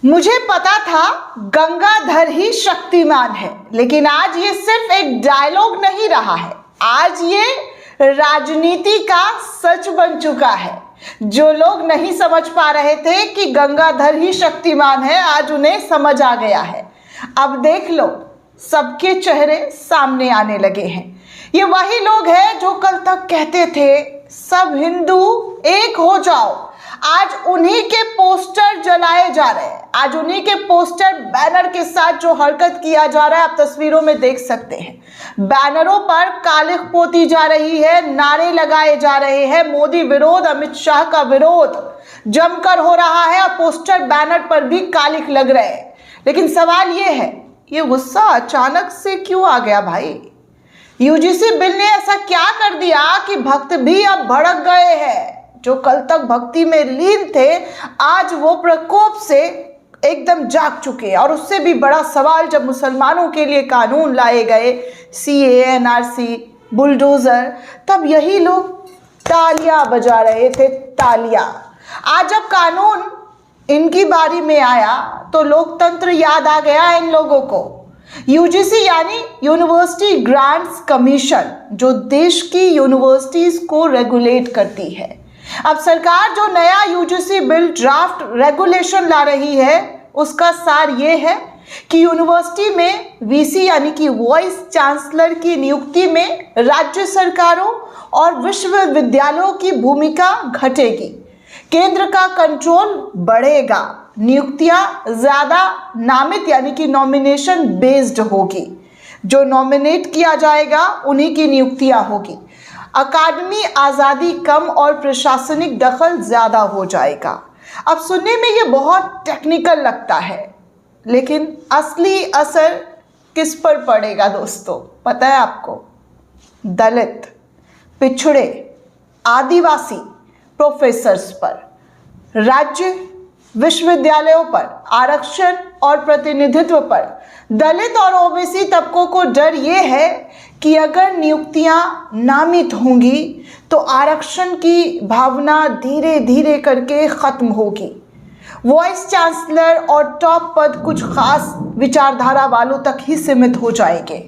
मुझे पता था गंगाधर ही शक्तिमान है, लेकिन आज ये सिर्फ एक डायलॉग नहीं रहा है, आज ये राजनीति का सच बन चुका है। जो लोग नहीं समझ पा रहे थे कि गंगाधर ही शक्तिमान है, आज उन्हें समझ आ गया है। अब देख लो, सबके चेहरे सामने आने लगे हैं। ये वही लोग हैं जो कल तक कहते थे सब हिंदू एक हो जाओ। आज उन्हीं के पोस्टर जलाए जा रहे हैं, आज उन्हीं के पोस्टर बैनर के साथ जो हरकत किया जा रहा है, आप तस्वीरों में देख सकते हैं। बैनरों पर कालिख पोती जा रही है, नारे लगाए जा रहे हैं, मोदी विरोध, अमित शाह का विरोध जमकर हो रहा है और पोस्टर बैनर पर भी कालिख लग रहे हैं। लेकिन सवाल ये है, ये गुस्सा अचानक से क्यों आ गया भाई? यूजीसी बिल ने ऐसा क्या कर दिया कि भक्त भी अब भड़क गए हैं? जो कल तक भक्ति में लीन थे, आज वो प्रकोप से एकदम जाग चुके हैं। और उससे भी बड़ा सवाल, जब मुसलमानों के लिए कानून लाए गए, सीएए, एनआरसी, बुलडोजर, तब यही लोग तालियां बजा रहे थे, तालियां। आज जब कानून इनकी बारी में आया तो लोकतंत्र याद आ गया इन लोगों को। यूजीसी यानी यूनिवर्सिटी ग्रांट्स कमीशन, जो देश की यूनिवर्सिटीज को रेगुलेट करती है। अब सरकार जो नया यूजीसी बिल ड्राफ्ट रेगुलेशन ला रही है, उसका सार ये है कि यूनिवर्सिटी में वीसी यानी कि वाइस चांसलर की नियुक्ति में राज्य सरकारों और विश्वविद्यालयों की भूमिका घटेगी। केंद्र का कंट्रोल बढ़ेगा, नियुक्तियां ज्यादा नामित यानी कि नॉमिनेशन बेस्ड होगी। जो नॉमिनेट किया जाएगा उन्हीं की नियुक्तियां होगी। अकादमी आज़ादी कम और प्रशासनिक दखल ज़्यादा हो जाएगा। अब सुनने में ये बहुत टेक्निकल लगता है, लेकिन असली असर किस पर पड़ेगा दोस्तों, पता है आपको? दलित, पिछड़े, आदिवासी प्रोफेसर्स पर, राज्य विश्वविद्यालयों पर, आरक्षण और प्रतिनिधित्व पर। दलित और ओबीसी तबकों को डर ये है कि अगर नियुक्तियां नामित होंगी तो आरक्षण की भावना धीरे धीरे करके खत्म होगी। वाइस चांसलर और टॉप पद कुछ खास विचारधारा वालों तक ही सीमित हो जाएंगे।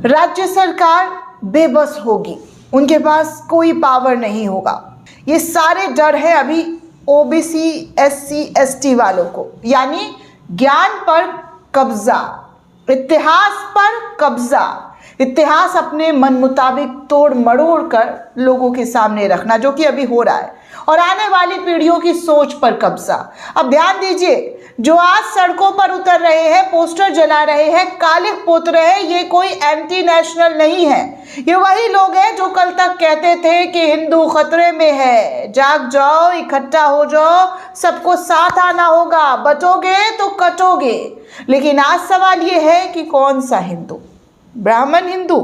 राज्य सरकार बेबस होगी, उनके पास कोई पावर नहीं होगा। ये सारे डर है अभी ओबीसी, एससी, एसटी वालों को, यानी ज्ञान पर कब्जा, इतिहास पर कब्जा, इतिहास अपने मन मुताबिक तोड़ मरोड़ कर लोगों के सामने रखना, जो कि अभी हो रहा है, और आने वाली पीढ़ियों की सोच पर कब्जा। अब ध्यान दीजिए, जो आज सड़कों पर उतर रहे हैं, पोस्टर जला रहे हैं, कालिख पोत रहे हैं, ये कोई एंटी नेशनल नहीं है। ये वही लोग हैं जो कल तक कहते थे कि हिंदू खतरे में है, जाग जाओ, इकट्ठा हो जाओ, सबको साथ आना होगा, बचोगे तो कटोगे। लेकिन आज सवाल ये है कि कौन सा हिंदू? ब्राह्मण हिंदू,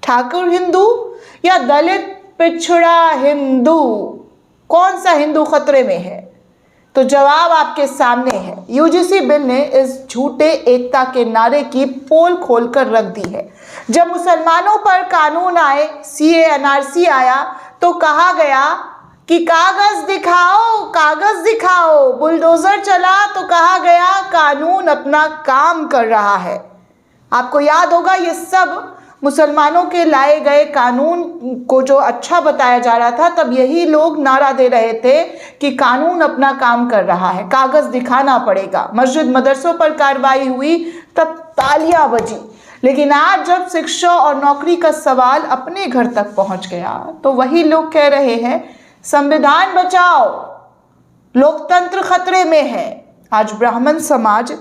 ठाकुर हिंदू या दलित पिछड़ा हिंदू? कौन सा हिंदू खतरे में है? तो जवाब आपके सामने है। यूजीसी बिल ने इस झूठे एकता के नारे की पोल खोलकर रख दी है। जब मुसलमानों पर कानून आए, सीए, एनआरसी आया, तो कहा गया कि कागज दिखाओ, कागज दिखाओ। बुलडोजर चला तो कहा गया कानून अपना काम कर रहा है। आपको याद होगा, ये सब मुसलमानों के लाए गए कानून को जो अच्छा बताया जा रहा था, तब यही लोग नारा दे रहे थे कि कानून अपना काम कर रहा है, कागज दिखाना पड़ेगा। मस्जिद मदरसों पर कार्रवाई हुई तब तालियां बजी। लेकिन आज जब शिक्षा और नौकरी का सवाल अपने घर तक पहुंच गया, तो वही लोग कह रहे हैं संविधान बचाओ, लोकतंत्र खतरे में है। आज ब्राह्मण समाज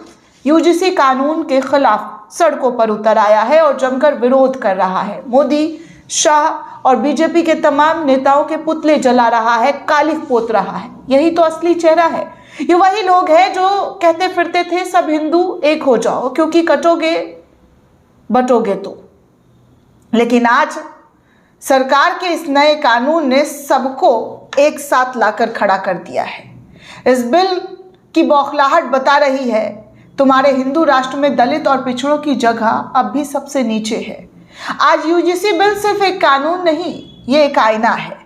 यूजीसी कानून के खिलाफ सड़कों पर उतर आया है और जमकर विरोध कर रहा है। मोदी, शाह और बीजेपी के तमाम नेताओं के पुतले जला रहा है, कालिख पोत रहा है। यही तो असली चेहरा है। ये वही लोग हैं जो कहते फिरते थे सब हिंदू एक हो जाओ, क्योंकि कटोगे बटोगे तो। लेकिन आज सरकार के इस नए कानून ने सबको एक साथ लाकर खड़ा कर दिया है। इस बिल की बौखलाहट बता रही है तुम्हारे हिंदू राष्ट्र में दलित और पिछड़ों की जगह अब भी सबसे नीचे है। आज यूजीसी बिल सिर्फ एक कानून नहीं, ये एक आईना है।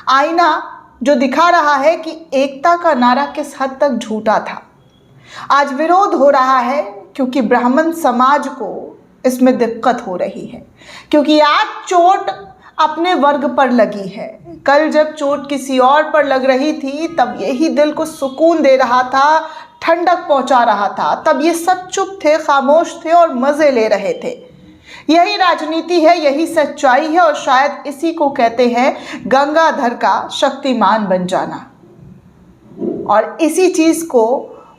आईना जो दिखा रहा है कि एकता का नारा किस हद तक झूठा था। आज विरोध हो रहा है क्योंकि ब्राह्मण समाज को इसमें दिक्कत हो रही है, क्योंकि आज चोट अपने वर्ग पर लगी है। कल जब चोट किसी और पर लग रही थी तब यही दिल को सुकून दे रहा था, ठंडक पहुंचा रहा था। तब ये सब चुप थे, खामोश थे और मजे ले रहे थे। यही राजनीति है, यही सच्चाई है और शायद इसी को कहते हैं गंगाधर का शक्तिमान बन जाना। और इसी चीज को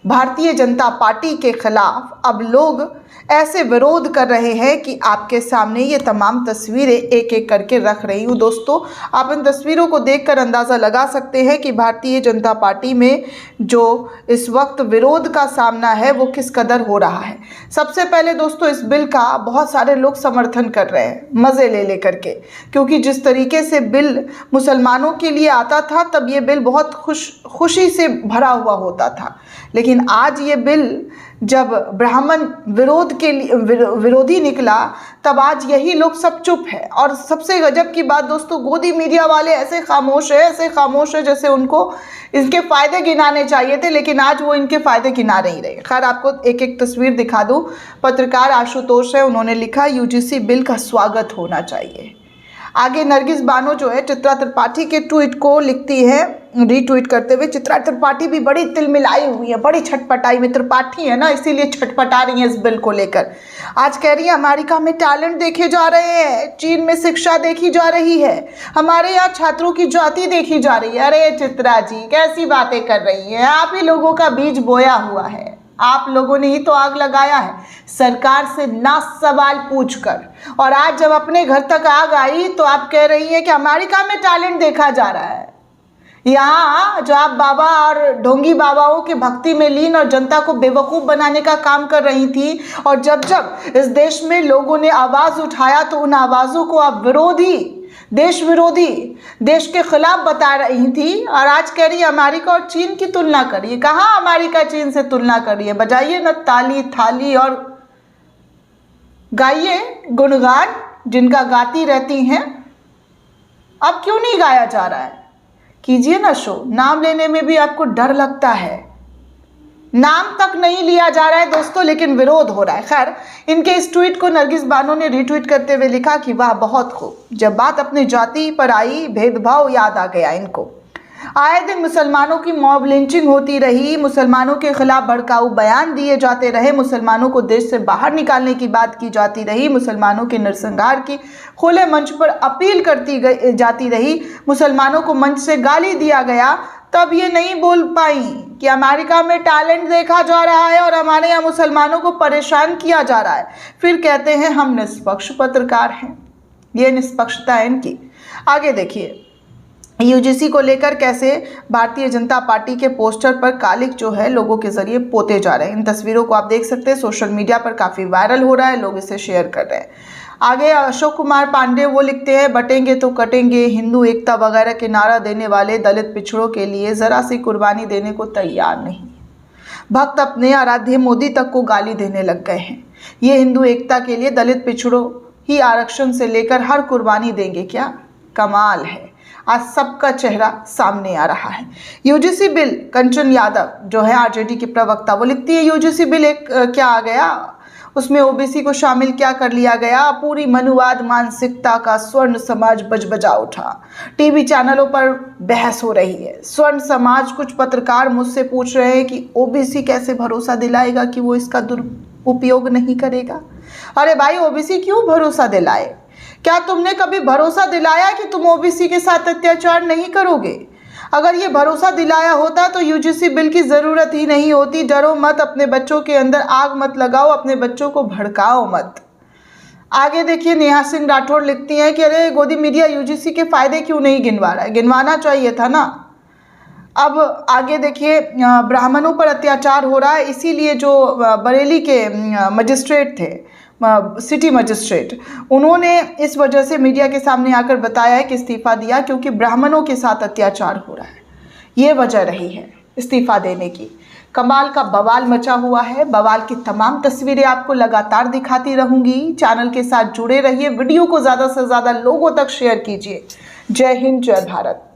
भारतीय जनता पार्टी के खिलाफ अब लोग ऐसे विरोध कर रहे हैं कि आपके सामने ये तमाम तस्वीरें एक एक करके रख रही हूँ। दोस्तों, आप इन तस्वीरों को देखकर अंदाज़ा लगा सकते हैं कि भारतीय जनता पार्टी में जो इस वक्त विरोध का सामना है वो किस कदर हो रहा है। सबसे पहले दोस्तों, इस बिल का बहुत सारे लोग समर्थन कर रहे हैं मज़े ले लेकर के, क्योंकि जिस तरीके से बिल मुसलमानों के लिए आता था तब ये बिल बहुत खुशी से भरा हुआ होता था। लेकिन आज ये बिल जब ब्राह्मण विरोधी निकला तब आज यही लोग सब चुप है। और सबसे गजब की बात दोस्तों, गोदी मीडिया वाले ऐसे खामोश है जैसे उनको इनके फ़ायदे गिनाने चाहिए थे, लेकिन आज वो इनके फ़ायदे गिना नहीं रहे। खैर, आपको एक एक तस्वीर दिखा दूँ। पत्रकार आशुतोष है, उन्होंने लिखा यूजीसी बिल का स्वागत होना चाहिए। आगे नरगिस बानो जो है चित्रा त्रिपाठी के ट्वीट को लिखती है रीट्वीट करते हुए। चित्रा त्रिपाठी भी बड़ी तिलमिलाई हुई है, बड़ी छटपटाई में, त्रिपाठी है ना इसीलिए छटपटा रही है इस बिल को लेकर। आज कह रही है अमेरिका में टैलेंट देखे जा रहे हैं, चीन में शिक्षा देखी जा रही है, हमारे यहाँ छात्रों की जाति देखी जा रही है। अरे चित्रा जी, कैसी बातें कर रही हैं आप? ही लोगों का बीज बोया हुआ है, आप लोगों ने ही तो आग लगाया है सरकार से ना सवाल पूछकर। और आज जब अपने घर तक आग आई तो आप कह रही हैं कि अमेरिका में टैलेंट देखा जा रहा है। यहाँ जो आप बाबा और ढोंगी बाबाओं की भक्ति में लीन और जनता को बेवकूफ़ बनाने का काम कर रही थी, और जब जब इस देश में लोगों ने आवाज़ उठाया तो उन आवाज़ों को आप विरोधी, देश के खिलाफ बता रही थी। और आज कह रही है अमेरिका और चीन की तुलना करिए। कहाँ अमेरिका चीन से तुलना करिए? बजाइए न ताली थाली और गाइए गुणगान जिनका गाती रहती हैं। अब क्यों नहीं गाया जा रहा है? कीजिए ना शो। नाम लेने में भी आपको डर लगता है, नाम तक नहीं लिया जा रहा है दोस्तों, लेकिन विरोध हो रहा है। खैर, इनके इस ट्वीट को नरगिस बानो ने रीट्वीट करते हुए लिखा कि वाह बहुत खूब, जब बात अपनी जाति पर आई भेदभाव याद आ गया इनको। आए दिन मुसलमानों की मॉब लिंचिंग होती रही, मुसलमानों के खिलाफ भड़काऊ बयान दिए जाते रहे, मुसलमानों को देश से बाहर निकालने की बात की जाती रही, मुसलमानों के नरसंहार की खुले मंच पर अपील करती जाती रही, मुसलमानों को मंच से गाली दिया गया। तब ये नहीं बोल पाई कि अमेरिका में टैलेंट देखा जा रहा है और हमारे यहाँ मुसलमानों को परेशान किया जा रहा है। फिर कहते हैं हम निष्पक्ष पत्रकार हैं। ये निष्पक्षता है इनकी। आगे देखिए यूजीसी को लेकर कैसे भारतीय जनता पार्टी के पोस्टर पर कालिक जो है लोगों के जरिए पोते जा रहे हैं। इन तस्वीरों को आप देख सकते हैं, सोशल मीडिया पर काफ़ी वायरल हो रहा है, लोग इसे शेयर कर रहे हैं। आगे अशोक कुमार पांडे वो लिखते हैं बटेंगे तो कटेंगे, हिंदू एकता वगैरह के नारा देने वाले दलित पिछड़ों के लिए ज़रा सी कुर्बानी देने को तैयार नहीं। भक्त अपने आराध्य मोदी तक को गाली देने लग गए हैं। ये हिंदू एकता के लिए दलित पिछड़ों ही आरक्षण से लेकर हर कुर्बानी देंगे क्या? कमाल है। आज सबका चेहरा सामने आ रहा है। यूजीसी बिल, कंचन यादव जो है आरजेडी की प्रवक्ता, वो लिखती है यूजीसी बिल एक क्या आ गया, उसमें ओबीसी को शामिल क्या कर लिया गया, पूरी मनुवाद मानसिकता का स्वर्ण समाज बजबजा उठा। टीवी चैनलों पर बहस हो रही है, स्वर्ण समाज। कुछ पत्रकार मुझसे पूछ रहे हैं कि ओबीसी कैसे भरोसा दिलाएगा कि वो इसका दुरुपयोग नहीं करेगा। अरे भाई, ओबीसी क्यों भरोसा दिलाए? क्या तुमने कभी भरोसा दिलाया कि तुम ओबीसी के साथ अत्याचार नहीं करोगे? अगर ये भरोसा दिलाया होता तो यूजीसी बिल की ज़रूरत ही नहीं होती। डरो मत, अपने बच्चों के अंदर आग मत लगाओ, अपने बच्चों को भड़काओ मत। आगे देखिए नेहा सिंह राठौड़ लिखती हैं कि अरे गोदी मीडिया यूजीसी के फ़ायदे क्यों नहीं गिनवा रहा है? गिनवाना चाहिए था ना। अब आगे देखिए ब्राह्मणों पर अत्याचार हो रहा है, इसीलिए जो बरेली के मजिस्ट्रेट थे, सिटी मजिस्ट्रेट, उन्होंने इस वजह से मीडिया के सामने आकर बताया है कि इस्तीफ़ा दिया क्योंकि ब्राह्मणों के साथ अत्याचार हो रहा है। ये वजह रही है इस्तीफ़ा देने की। कमाल का बवाल मचा हुआ है। बवाल की तमाम तस्वीरें आपको लगातार दिखाती रहूंगी। चैनल के साथ जुड़े रहिए, वीडियो को ज़्यादा से ज़्यादा लोगों तक शेयर कीजिए। जय हिंद, जय भारत।